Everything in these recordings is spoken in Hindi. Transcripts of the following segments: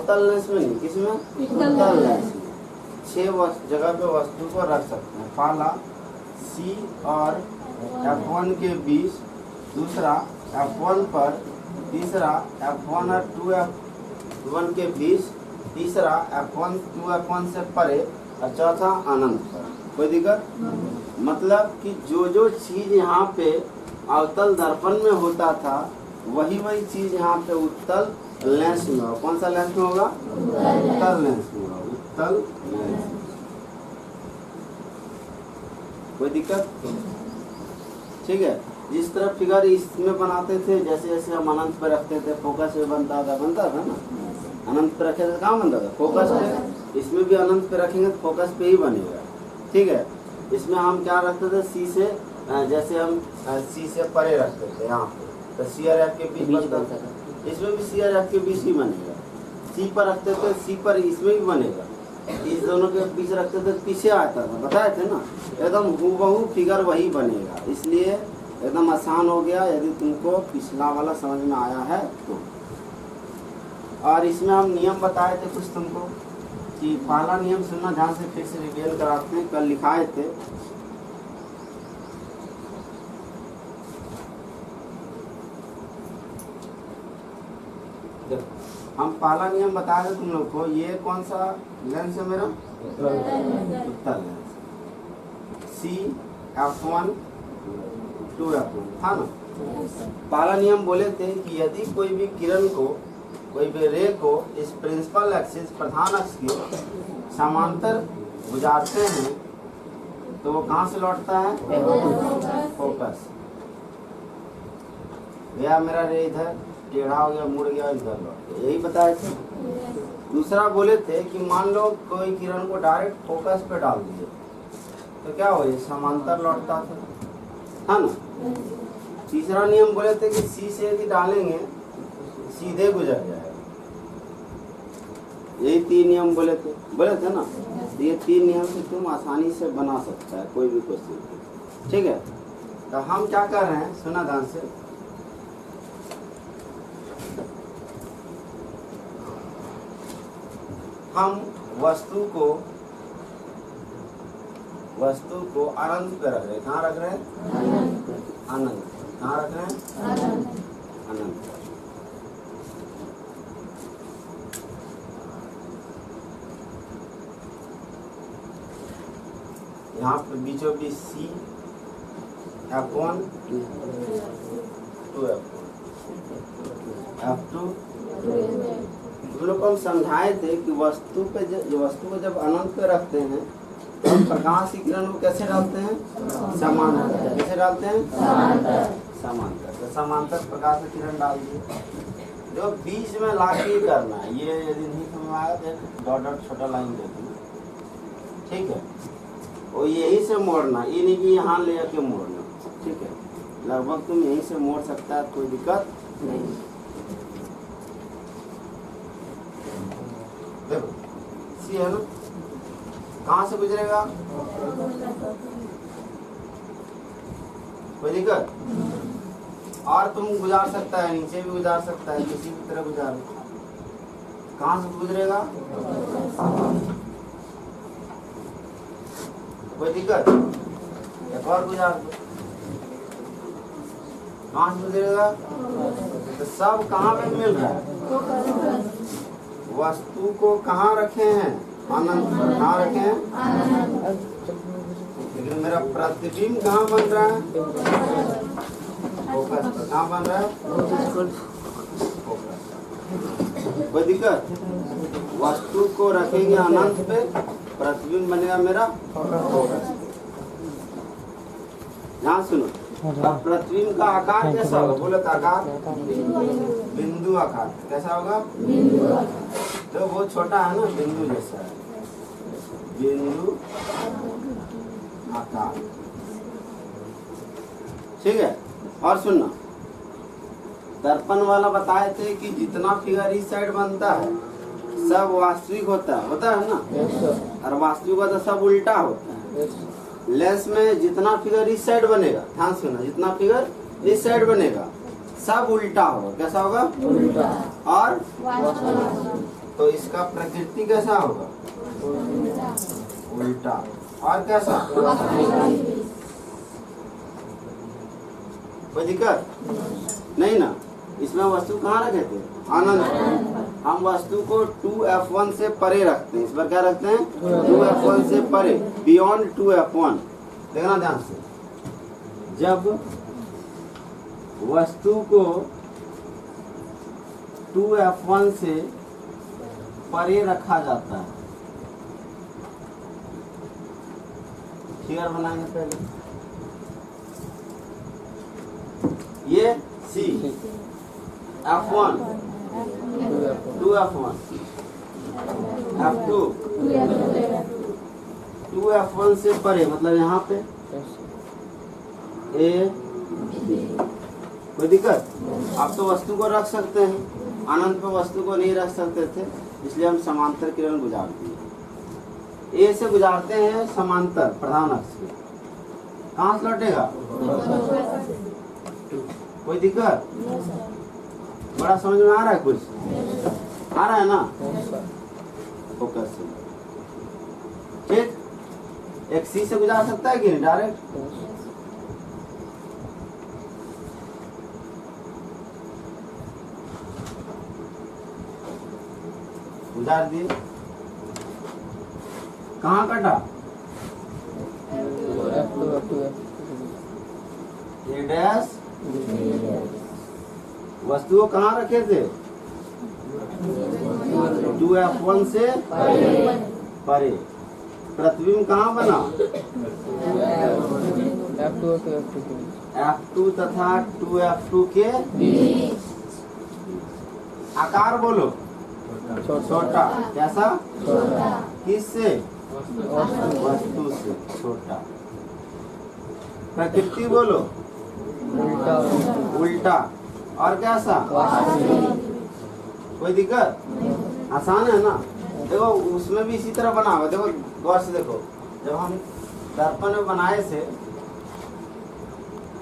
अवतल लेंस में नहीं, किसमें? उत्तल लेंस में 6 जगह पे वस्तु को रख सकते हैं। पहला C और F1 के बीच, दूसरा F1 पर, तीसरा F1 और 2F1 के बीच, तीसरा F1 2F1 से परे और चौथा अनंत पर। कोई दिक्कत? मतलब कि जो जो चीज यहाँ पे अवतल दर्पण में होता था वही वही चीज यहाँ पे उत्तल लेंस में होगा। कौन सा लेंस में होगा? उत्तल लेंस में होगा। उत्तल लेंस। कोई दिक्कत? ठीक है। जिस तरह फिगर इसमें बनाते थे, जैसे जैसे हम अनंत पे रखते थे फोकस पे बनता था ना। अनंत पे रखे थे कहाँ बनता था? फोकस पे। इसमें भी अनंत पे रखेंगे तो फोकस पे ही बनेगा। ठीक है। इसमें हम क्या रखते थे? सी से, जैसे हम सी से परे रखते थे यहाँ पे, तो सी और एफ के बीच बनता था। इसमें भी सी और एफ के बीच ही बनेगा। सी पर रखते थे, सी पर इसमें भी बनेगा। इस दोनों के बीच रखते थे, पीछे आता था। बताए थे ना, एकदम हूबहू फिगर वही बनेगा। इसलिए एकदम आसान हो गया यदि तुमको पिछला वाला समझ में आया है तो। और इसमें हम नियम बताए थे कुछ तुमको, कि पहला नियम सुनना ध्यान से, फिर से रिवील कराते हैं। कल लिखाए थे। हम पहला नियम बताए थे तुम लोग को। ये कौन सा लेंस है मेरा? उत्तल लेंस। C F1 2F1 था ना। पहला नियम बोले थे कि यदि कोई भी किरण को, कोई भी रे को इस प्रिंसिपल एक्सिस, प्रधान अक्ष के समांतर गुजारते हैं तो वो कहाँ से लौटता है? फोकस। गया मेरा रे इधर, टेढ़ा हो गया, मुड़ गया, इधर लौट गया। यही बताए थे। दूसरा बोले थे कि मान लो कोई किरण को डायरेक्ट फोकस पे डाल दिए तो क्या हो, ये समांतर लौटता था, है ना। तीसरा नियम बोले थे कि सी से यदि डालेंगे सीधे गुजर जाएगा। यही 3 नियम बोले थे ना। ये 3 नियम से तुम आसानी से बना सकता है कोई भी क्वेश्चन। ठीक है। तो हम क्या कर रहे हैं, सुना ध्यान से। हम वस्तु को अनंत पे रख रहे हैं। कहाँ रख रहे हैं? अनंत। कहाँ रख रहे हैं? अनंत। यहाँ पे बीचों बीच C F1 2F1 F2। हम लोग को हम समझाए थे कि वस्तु को जब अनंत पे रखते हैं तो हम प्रकाश की किरण को कैसे डालते हैं? समांतर। कैसे डालते हैं? समांतर। तो समांतर प्रकाश की किरण डाल दिए। जो बीच में लाके करना है, ये यदि नहीं समझ में आया तो डॉट डॉट छोटा लाइन दे दूँ। ठीक है। और यही से मोड़ना, ये नहीं कि यहाँ ले आके मोड़ना। ठीक है। लगभग तुम यहीं से मोड़ सकता है, कोई दिक्कत नहीं। देखो सी है ना, कहाँ से गुजरेगा? कोई दिक्कत? और तुम गुजार सकता है, नीचे भी गुजार सकता है, किसी भी तरह गुजार। कहाँ से गुजरेगा? कोई दिक्कत? एक और गुजार दो। कहाँ से गुजरेगा? तो सब कहाँ पे मिल रहा है? वस्तु को कहाँ रखे हैं? अनंत। कहाँ रखे हैं? लेकिन मेरा प्रतिबिंब कहाँ बन रहा है? फोकस पर। कहाँ बन रहा है? फोकस। कोई दिक्कत? वस्तु को रखेंगे अनंत पे, प्रतिबिंब बनेगा मेरा फोकस। यहाँ सुनो, अब प्रतिबिंब का आकार कैसा होगा? बोलो तो आकार बिंदु आकार। कैसा होगा? तो वो छोटा है ना, बिंदु जैसा है, बिंदु आकार। ठीक है। और सुनना, दर्पण वाला बताए थे कि जितना फिगर इस साइड बनता है सब वास्तविक होता है ना। और वास्तविक होता सब उल्टा होता है। लेंस में जितना फिगर इस साइड बनेगा, ध्यान सुना, जितना फिगर इस साइड बनेगा सब उल्टा होगा। कैसा होगा? उल्टा। और तो इसका प्रकृति कैसा होगा? उल्टा। और कैसा? कोई दिक्कत नहीं ना? इसमें वस्तु कहाँ रखे थे? अनंत। हम वस्तु को 2f1 से परे रखते हैं। इस पर क्या रखते हैं? 2f1 से परे, बियॉन्ड 2f1। देखना ध्यान से, जब वस्तु को 2f1 से परे रखा जाता है, फिगर बनाएंगे पहले। ये C F1 2f1 F2 2f1 से परे, मतलब यहाँ पे A कोई दिक्कत? आप तो वस्तु को रख सकते हैं, अनंत पे वस्तु को नहीं रख सकते थे, इसलिए हम समांतर किरण गुजार दिए। ए से गुजारते हैं समांतर प्रधान अक्ष के, कहाँ से लौटेगा? कोई दिक्कत? बड़ा समझ में आ रहा है? कुछ आ रहा है ना? फोकस से, ठीक। एक सी से गुजार सकता है कि नहीं डायरेक्ट? गुजार दिए, कहाँ कटा? ए डैश। वस्तु को कहाँ रखे थे? 2f1 से परे। प्रतिबिंब कहाँ बना? F2 तथा 2f2 के आकार बोलो छोटा। कैसा? किससे? वस्तु से छोटा। प्रकृति बोलो उल्टा। और कैसा? कोई दिक्कत? आसान है ना? देखो उसमें भी इसी तरह बना हुआ। देखो गौर से देखो, जब हम दर्पण में बनाए थे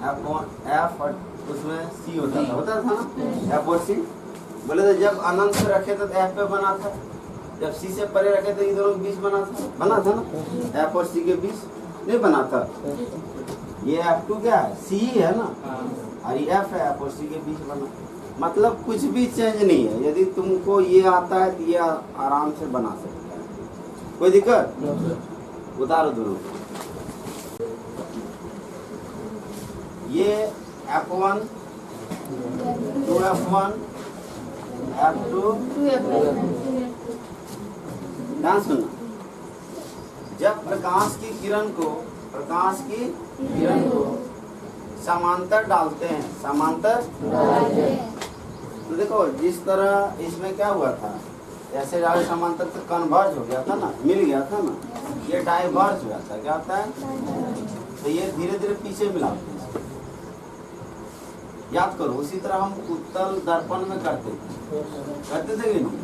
F और उसमें C होता था ना, F और C। बोले थे जब अनंत से रखे थे तो F पे बना था, जब C से परे रखे थे इन दोनों के बीच बना था ना, F और C के बीच नहीं बना था। ये F2 क्या है? C ही है ना, और ये F है, F और C के बीच बना। मतलब कुछ भी चेंज नहीं है। यदि तुमको ये आता है तो ये आराम से बना सकता है। कोई दिक्कत? उतारो दोनों। ये F1 2f1 F2 ध्यान सुनना। जब प्रकाश की किरण को समांतर डालते हैं, समांतर तो देखो जिस तरह इसमें क्या हुआ था, जैसे समांतर तो कन्वर्ज हो गया था ना, मिल गया था ना, ये डाइवर्ज हुआ था। क्या होता है? तो ये धीरे धीरे पीछे मिलाते हैं। याद करो, उसी तरह हम उत्तल दर्पण में करते थे कि नहीं?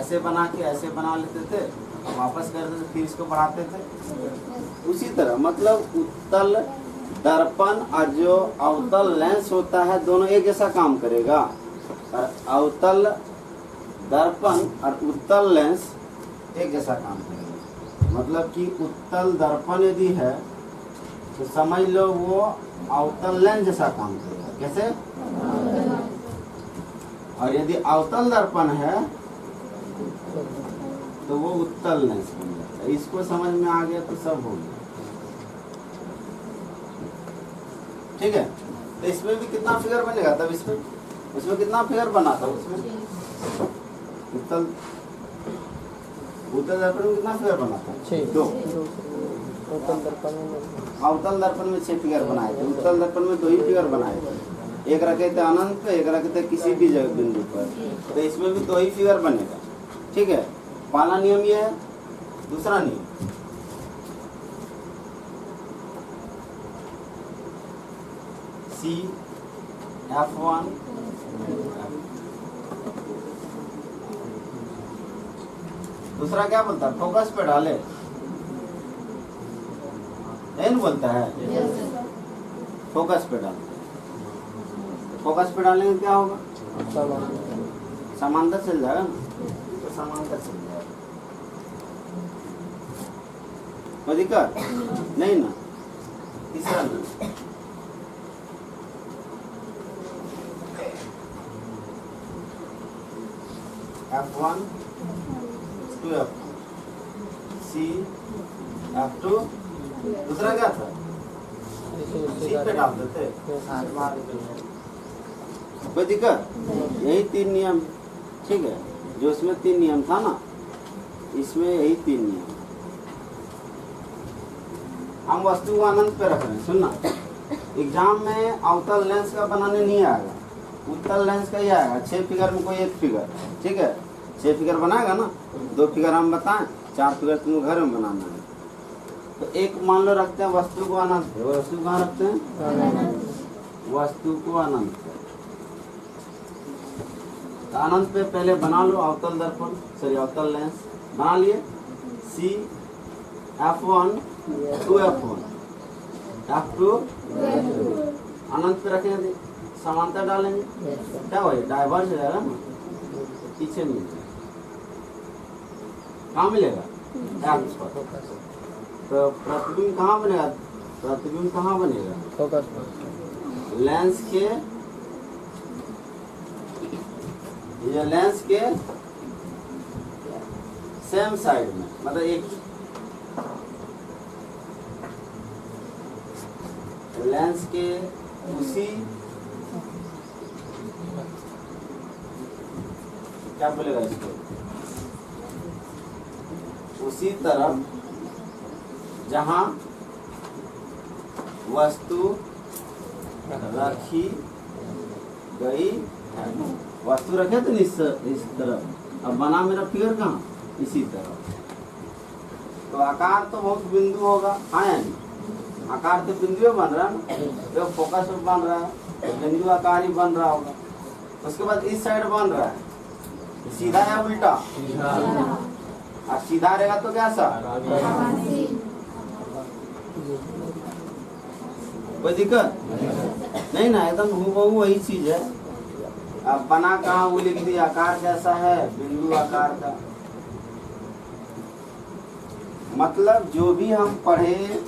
ऐसे बना के ऐसे बना लेते थे, वापस करते थे, फिर इसको बढ़ाते थे। उसी तरह मतलब उत्तल दर्पण और जो अवतल लेंस होता है, दोनों एक जैसा काम करेगा। अवतल दर्पण और उत्तल लेंस एक जैसा काम करेगा। मतलब कि उत्तल दर्पण यदि है तो समझ लो वो अवतल लेंस जैसा काम करेगा। कैसे? और यदि अवतल दर्पण है तो वो उत्तल लेंस बन जाता है। इसको समझ में आ गया तो सब हो गया। ठीक है? तो इसमें भी कितना फिगर बनेगा? तब इसमें कितना फिगर बना था? उसमें उत्तल दर्पण में कितना फिगर बना था? 2। अवतल दर्पण में 6 फिगर बनाए थे। उत्तल दर्पण में 2 ही फिगर बनाए थे। एक रखे थे अनंत पे, एक रखे थे किसी भी जगह बिंदु पर। तो इसमें भी 2 ही फिगर बनेगा। ठीक है? पहला नियम ये है। दूसरा नियम, C F1 दूसरा क्या बोलता है? फोकस पे डाले, नहीं बोलता है? फोकस पे डाल। फोकस पे डालेंगे क्या होगा? समांतर चल जाएगा ना। समांतर चल जाएगा। कोई दिक्कत नहीं ना। तीसरा number F1 to F2 C F2 दूसरा क्या था सी पे डाल देते। कोई दिक्कत यही 3 नियम ठीक है। जो इसमें 3 नियम था ना इसमें यही 3 नियम। हम वस्तु को अनंत पे रख रहे हैं। सुनना एग्जाम में अवतल लेंस का बनाने नहीं आएगा, उत्तल लेंस का ही आएगा। 6 फिगर में कोई एक फिगर ठीक है। 6 फिगर बनाएगा ना, 2 फिगर हम बताएं, 4 फिगर तुमको घर में बनाना है। तो एक मान लो रखते हैं वस्तु को अनंत पे। वस्तु कहाँ रखते हैं वस्तु को अनंत पे। तो अनंत पे पहले बना लो अवतल दर्पण सॉरी अवतल लेंस बना लिए। C F1 to F1 F2 अनंत पे रखेंगे, समांतर डालेंगे क्या हो डाइवर्ज हो जाएगा ना, पीछे नहीं जाएगा। कहाँ मिलेगा F पर। तो प्रतिबिंब कहाँ बनेगा, प्रतिबिंब कहाँ बनेगा फोकस लेंस के, ये लेंस के सेम साइड में, मतलब एक लेंस के उसी क्या बोलेगा इसको, उसी तरफ जहां वस्तु रखी गई है। वस्तु रखे थे इस तरफ, अब बना मेरा फिगर कहाँ इसी तरफ। तो आकार तो बहुत बिंदु होगा हाँ या नहीं, आकार तो बिंदु बन रहा है ना, तो फोकस बन रहा है तो बिंदु आकार ही बन रहा होगा। उसके बाद इस साइड बन रहा है सीधा या उल्टा, और सीधा रहेगा तो कैसा, कोई दिक्कत नहीं ना, एकदम हूबहू वही चीज है। अब बना कहाँ वो लिख दिया, आकार कैसा है बिंदु आकार का। मतलब जो भी हम पढ़े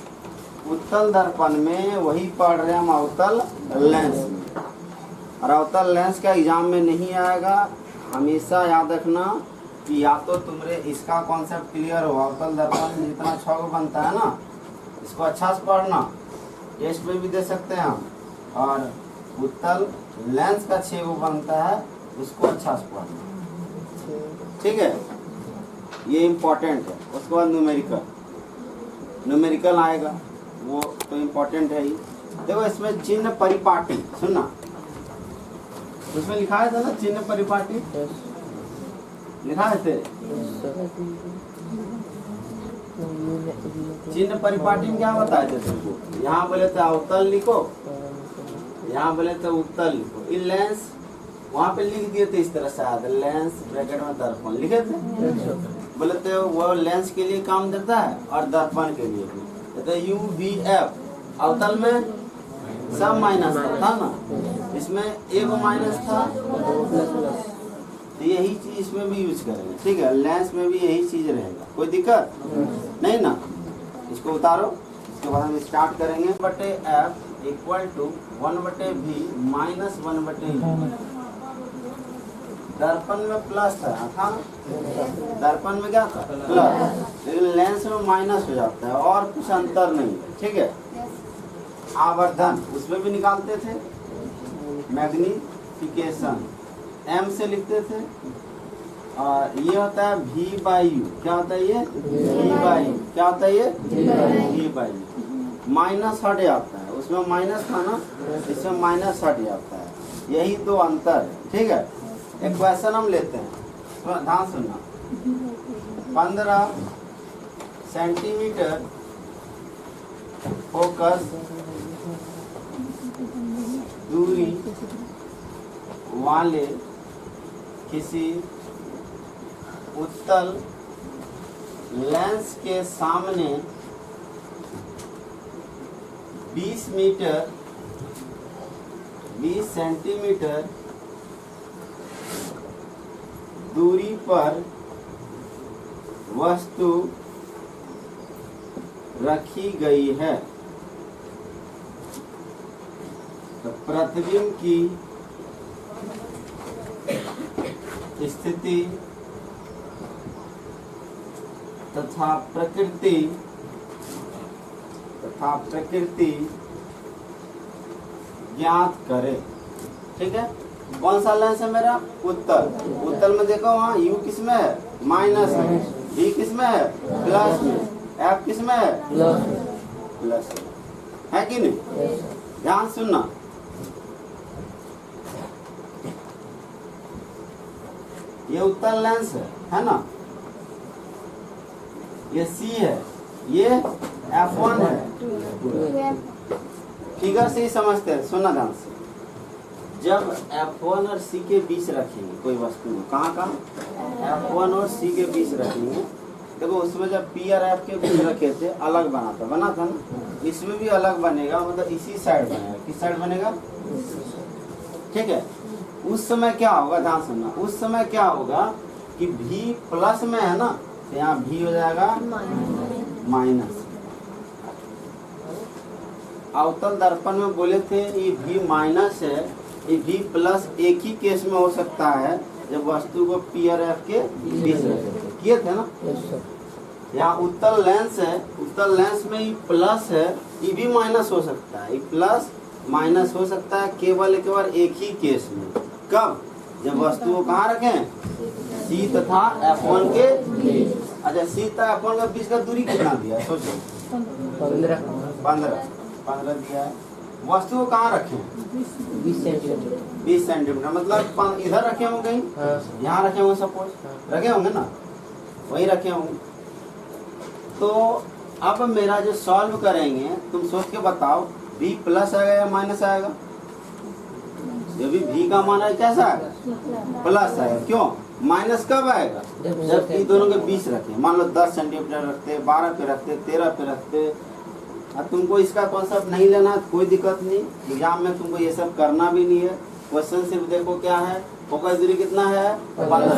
उत्तल दर्पण में वही पढ़ रहे हम अवतल लेंस में। और अवतल लेंस का एग्जाम में नहीं आएगा, हमेशा याद रखना कि या तो तुमरे इसका कॉन्सेप्ट क्लियर हो, अवतल दर्पण में जितना 6 बनता है ना इसको अच्छा से पढ़ना, टेस्ट में भी दे सकते हैं हम। और उत्तल लेंस का 6 बनता है उसको अच्छा से पढ़ना ठीक है, ये इम्पोर्टेंट है। उसके बाद न्यूमेरिकल, न्यूमेरिकल आएगा वो तो इम्पोर्टेंट है ही। देखो इसमें चिन्ह परिपाटी सुनना, उसमें लिखा है था ना चिन्ह परिपाटी, लिखा है थे चिन्ह परिपाटी में क्या बताया थे तुमको। यहाँ बोले थे अवतल लिखो, यहाँ बोले थे उत्तल लिखो। ये लेंस वहाँ पे लिख दिए थे इस तरह से, लेंस ब्रैकेट में दर्पण लिखे थे। बोले थे वो लेंस के लिए काम देता है और दर्पण के लिए भी। तो UVF अवतल में सब माइनस था ना, इसमें एक माइनस था, तो यही चीज इसमें भी यूज करेंगे ठीक है। लेंस में भी यही चीज रहेगा, कोई दिक्कत नहीं ना। इसको उतारो, इसके बाद हम स्टार्ट करेंगे। F = 1/V - 1/V। दर्पण में प्लस था ना, दर्पण में क्या था प्लस, लेकिन लेंस में माइनस हो जाता है और कुछ अंतर नहीं है ठीक है। आवर्धन उसमें भी निकालते थे, मैग्निफिकेशन M से लिखते थे। और ये होता है V/U, क्या होता है ये V/U, क्या होता है ये V/U। माइनस हट जाता है, उसमें माइनस था ना इसमें माइनस हट जाता है, यही 2 अंतर है ठीक है। एक क्वेश्चन हम लेते हैं, ध्यान सुनना। 15 सेंटीमीटर फोकस दूरी वाले किसी उत्तल लेंस के सामने 20 सेंटीमीटर दूरी पर वस्तु रखी गई है तो प्रतिबिंब की स्थिति तथा प्रकृति ज्ञात करे। ठीक है, कौन सा लेंस है मेरा? उत्तल। उत्तल में देखो वहाँ यू किस में है? माइनस में। डी किस में है? प्लस में। एफ किस में है? प्लस है कि नहीं? ध्यान सुनना, ये उत्तल लेंस है ना, ये सी है, ये F1 है। फिगर से ही समझते हैं, सुनना ध्यान से। जब F1 और C के बीच रखेंगे कोई वस्तु को, कहाँ F1 और C के बीच रखेंगे, देखो उसमें जब P और F के बीच रखे थे अलग बना था ना, इसमें भी अलग बनेगा, मतलब इसी साइड बनेगा। किस साइड बनेगा? ठीक है, उस समय क्या होगा, ध्यान सुनना, उस समय क्या होगा कि V प्लस में है ना, तो यहाँ V हो जाएगा माइनस। अवतल दर्पण में बोले थे ये V माइनस है, ये V प्लस एक ही केस में हो सकता है जब वस्तु को P और F के बीच रखे किए थे ना। यहाँ उत्तल लेंस है, उत्तल लेंस में ये प्लस है, ये भी माइनस हो सकता है, ये प्लस माइनस हो सकता है केवल एक ही केस में। कब? जब वस्तु को कहाँ रखें? C तथा F1 के। अच्छा, C तथा F1 के बीच का दूरी कितना दिया है? सोचो, 15 दिया है। वस्तु को कहाँ रखें? 20 सेंटीमीटर, मतलब इधर रखे होंगे कहीं, यहाँ रखे होंगे, सपोज रखे होंगे ना, वही रखे होंगे। तो अब मेरा जो सॉल्व करेंगे, तुम सोच के बताओ, V प्लस आएगा या माइनस आएगा? जब भी V का मान है कैसा आएगा? प्लस आएगा। क्यों? माइनस कब आएगा? जब ये दोनों के बीच रखे, मान लो 10 सेंटीमीटर रखते, 12 पे रखते, 13 पे रखते। अब तुमको इसका कॉन्सेप्ट नहीं लेना है, कोई दिक्कत नहीं, एग्जाम में तुमको ये सब करना भी नहीं है। क्वेश्चन सिर्फ देखो क्या है, फोकस दूरी कितना है? 15।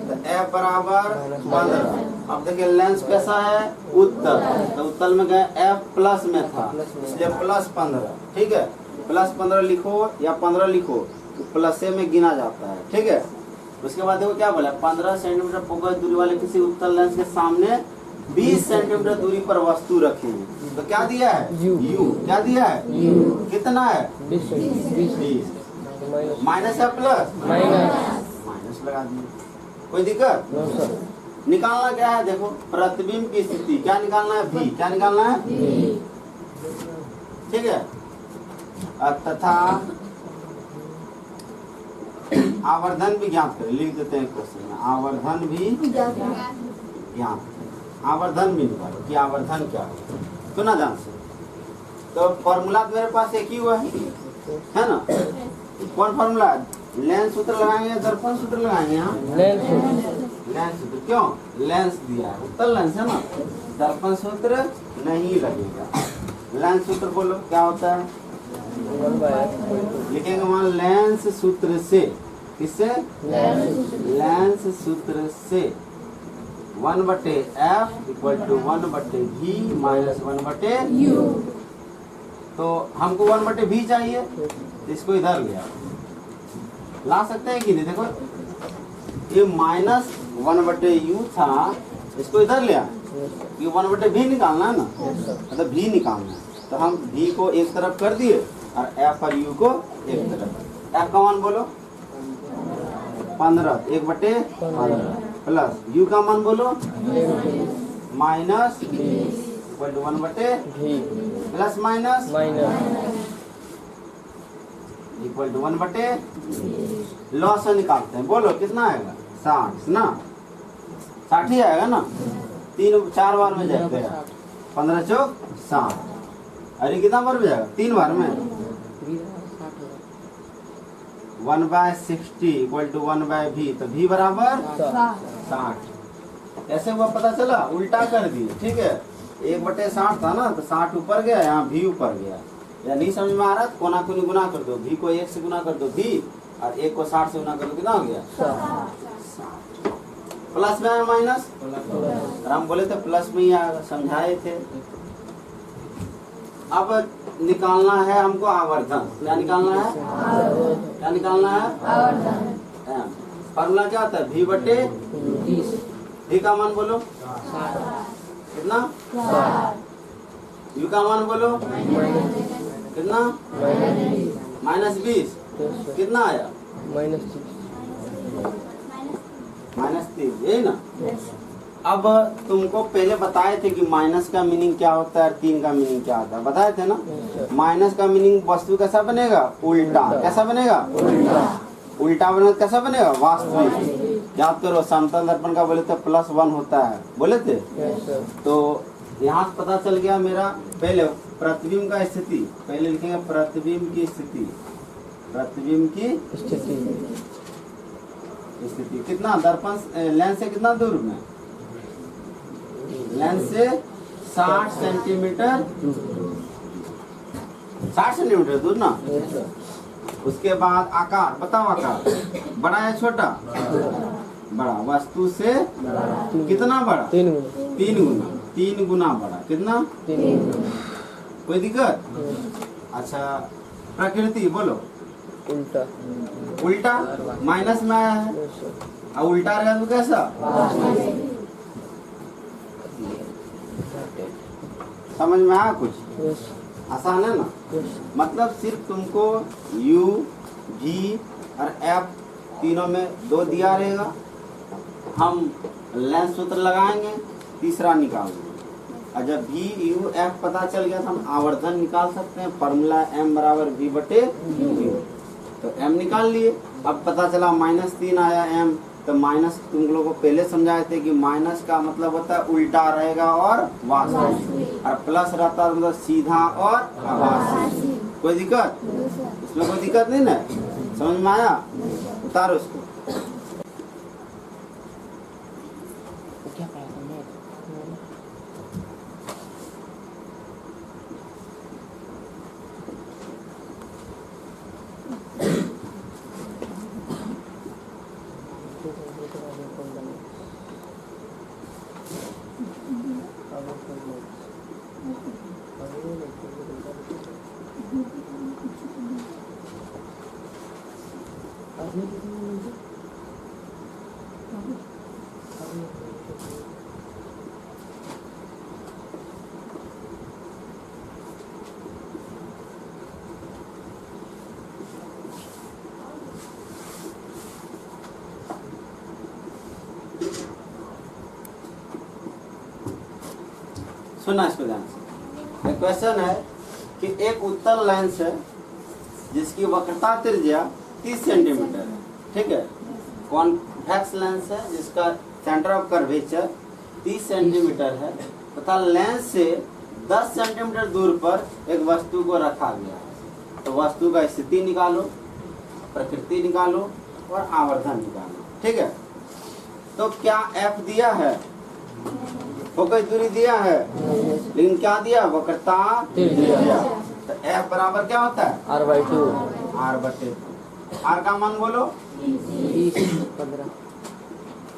तो F बराबर 15। अब देखिए लेंस कैसा है? उत्तल। तो उत्तल में गए F प्लस में था, इसलिए प्लस 15। ठीक है, प्लस 15 लिखो या 15 लिखो, तो प्लस में गिना जाता है। ठीक है, उसके बाद देखो क्या बोला, 15 सेंटीमीटर फोकस दूरी वाले किसी उत्तल लेंस के सामने 20 सेंटीमीटर दूरी पर वस्तु रखेंगे। तो क्या दिया है? U। क्या दिया है? कितना है? 20। माइनस है प्लस? माइनस लगा दिए, कोई दिक्कत? निकालना क्या है? देखो प्रतिबिंब की स्थिति क्या निकालना है? V। क्या निकालना है? ठीक है, तथा आवर्धन भी ज्ञात करें। लिख देते हैं क्वेश्चन में, आवर्धन भी ज्ञात, आवर्धन भी निकालो कि आवर्धन क्या है। सुना ध्यान से, तो फॉर्मूला मेरे पास एक ही हुआ है ना। कौन फॉर्मूला? लेंस सूत्र लगाएंगे या दर्पण सूत्र लगाएंगे? यहाँ लेंस सूत्र। क्यों? लेंस दिया है, उत्तल लेंस है ना, दर्पण सूत्र नहीं लगेगा। लेंस सूत्र बोलो क्या होता है? लिखेंगे वहाँ लेंस सूत्र से। किससे? लेंस सूत्र से 1/f equal to 1/v minus 1/u। तो हमको 1/v चाहिए, तो इसको इधर ले ला सकते हैं कि नहीं? देखो ये माइनस 1/u था, इसको इधर ले आए, ये 1/v निकालना है ना, मतलब v निकालना है। तो हम v को एक तरफ कर दिए और f और u को एक तरफ। f का मान बोलो 15, 1/15 प्लस u का मान बोलो minus equal to 1/v plus minus equal to 1/, loss से निकालते हैं। बोलो कितना आएगा? 60 ना, 60 ही आएगा ना, 3-4 बार में जाएगा, 15 चौक 60। अरे कितना बार में जाएगा? 3 बार में। 1/60 इक्वल टू 1/v, तो v बराबर 60। ऐसे हुआ, पता चला, उल्टा कर दिए। ठीक है, 1/60 था ना, तो 60 ऊपर गया, यहाँ v ऊपर गया। या नहीं समझ में आ रहा, कोना कोनी गुना कर दो, v को 1 से गुना कर दो v, और 1 को 60 से गुना कर दो, कितना हो गया? 60। प्लस में आया माइनस, और हम बोले थे प्लस में ही आएगा, समझाए थे। अब निकालना है हमको आवर्धन। क्या निकालना है? क्या निकालना है? आवर्धन। फॉर्मूला क्या होता है? v बटे v का मान बोलो कितना, u का मान बोलो कितना, -20 कितना आया? -3, यही ना। अब तुमको पहले बताए थे कि माइनस का मीनिंग क्या होता है और 3 का मीनिंग क्या होता है, बताए थे ना। माइनस का मीनिंग वस्तु कैसा बनेगा? उल्टा। कैसा बनेगा? उल्टा बनेगा। कैसा बनेगा? वास्तविक। याद करो, समतल दर्पण का बोले थे +1 होता है, बोले थे। तो यहाँ से पता चल गया मेरा। पहले प्रतिबिंब का स्थिति, पहले लिखेंगे प्रतिबिंब की स्थिति। प्रतिबिंब की स्थिति कितना? दर्पण लेंस से कितना दूर में? लेंस से 60 सेंटीमीटर, 60 सेंटीमीटर दूर ना। उसके बाद आकार बताओ, आकार बड़ा है छोटा? बड़ा। वस्तु से कितना बड़ा? 3 गुना बड़ा। कितना? 3। कोई दिक्कत? अच्छा, प्रकृति बोलो। उल्टा। उल्टा माइनस में आया है, और उल्टा रहेगा तो कैसा? समझ में आया कुछ? आसान है ना। मतलब सिर्फ तुमको u, v और f तीनों में 2 दिया रहेगा। हम लेंस सूत्र लगाएंगे, तीसरा निकालेंगे। और जब v, u, f पता चल गया तो हम आवर्धन निकाल सकते हैं। फॉर्मूला m बराबर v बटे u। तो m निकाल लिए। अब पता चला -3 आया m। तो माइनस तुम लोगों को पहले समझाए थे कि माइनस का मतलब होता है उल्टा रहेगा और वास्तविक, और प्लस रहता है मतलब सीधा और आभासी। कोई दिक्कत? इसमें कोई दिक्कत नहीं ना? समझ में आया? उतारो इसको। क्या पढ़ा था मैं? सुना इसको ध्यान से। क्वेश्चन है कि एक उत्तल लेंस है जिसकी वक्रता त्रिज्या 30 सेंटीमीटर है, ठीक है। कॉन्वेक्स लेंस है जिसका सेंटर ऑफ कर्वेचर 30 सेंटीमीटर है, तथा लेंस से 10 सेंटीमीटर दूर पर एक वस्तु को रखा गया है। तो वस्तु का स्थिति निकालो, प्रकृति निकालो और आवर्धन निकालो, ठीक है। तो क्या f दिया है? फोकस दूरी दिया है, लेकिन क्या दिया? वक्रता त्रिज्या। तो f बराबर क्या होता है? r/2। r बटे r का मान बोलो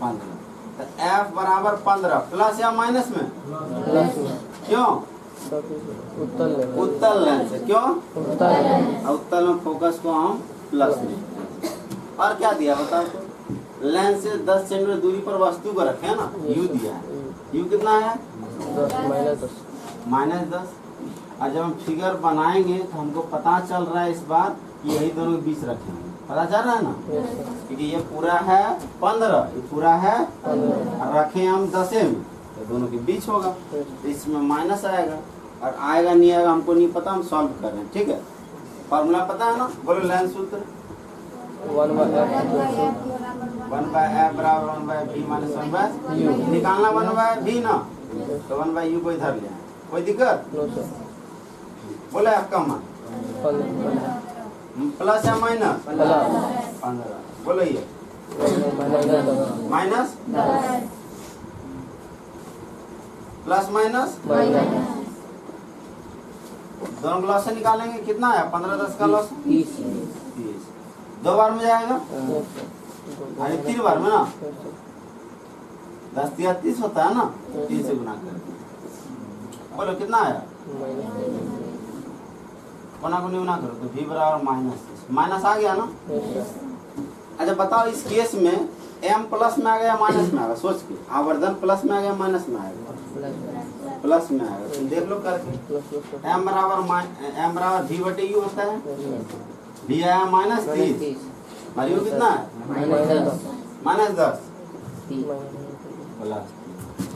15। तो f बराबर 15 प्लस या माइनस में? प्लस में। क्यों? उत्तल लेंस है। क्यों? उत्तल में फोकस को हम प्लस में। और क्या दिया बताओ तो? लेंस से 10 सेंटीमीटर दूरी पर वस्तु को रखे है ना, u दिया है। u कितना है? -10। और जब हम फिगर बनाएंगे तो हमको पता चल रहा है इस बार कि यही दोनों के बीच रखेंगे। पता चल रहा है ना, क्योंकि ये पूरा है 15, ये पूरा है, और रखे हम 10 में, तो दोनों के बीच होगा। तो इसमें माइनस आएगा, और आएगा नहीं आएगा हमको नहीं पता, हम सॉल्व कर रहे हैं, ठीक है। फॉर्मूला पता है ना? बोलो लेंस सूत्र। 1/f बराबर 1/v माइनस 1/u। निकालना 1/v ना, तो 1/u को इधर ले आए। कोई दिक्कत? बोले f का मान प्लस या माइनस? 15। बोलो ये माइनस प्लस माइनस दोनों का लॉस से निकालेंगे। कितना है? 15-10 का लॉस 30। 2 बार में जाएगा, अरे 3 बार में ना। 10 या 30 होता है ना, 3 से गुना कर। बोलो कितना आया, गुना को गुना करो तो v बराबर -30, माइनस आ गया ना। अच्छा बताओ इस केस में m प्लस में आ गया माइनस में आ गया, सोच के आवर्धन प्लस में आ गया माइनस में आएगा, प्लस में आएगा, तो देख लो करके। m बराबर v बटे u होता है, v आया -30 और u कितना है -10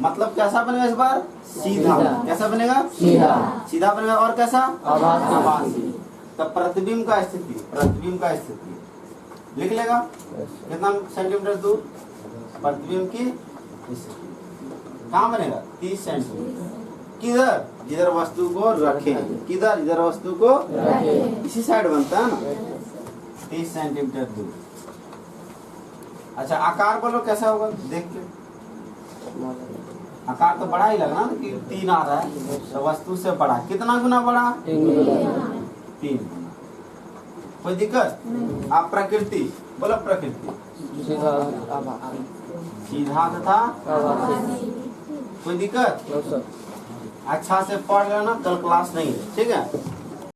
मतलब कैसा बनेगा इस बार, सीधा। कैसा बनेगा, सीधा बनेगा। और कैसा, आभासी। तब प्रतिबिंब का स्थिति लिख लेगा, कितना सेंटीमीटर दूर प्रतिबिंब की स्थिति कहाँ बनेगा, 30 सेंटीमीटर। किधर, जिधर वस्तु को रखे, किधर, जिधर वस्तु को इसी साइड बनता है ना, 30 सेंटीमीटर दूर। अच्छा आकार बोलो कैसा होगा, देख के आकार तो बड़ा ही लगना ना कि 3 आ रहा है, तो वस्तु से बड़ा, कितना गुना बड़ा, 3 गुना। कोई दिक्कत। आप प्रकृति बोलो, प्रकृति सीधा तथा कोई दिक्कत। अच्छा से पढ़ लेना, कल क्लास नहीं है, ठीक है।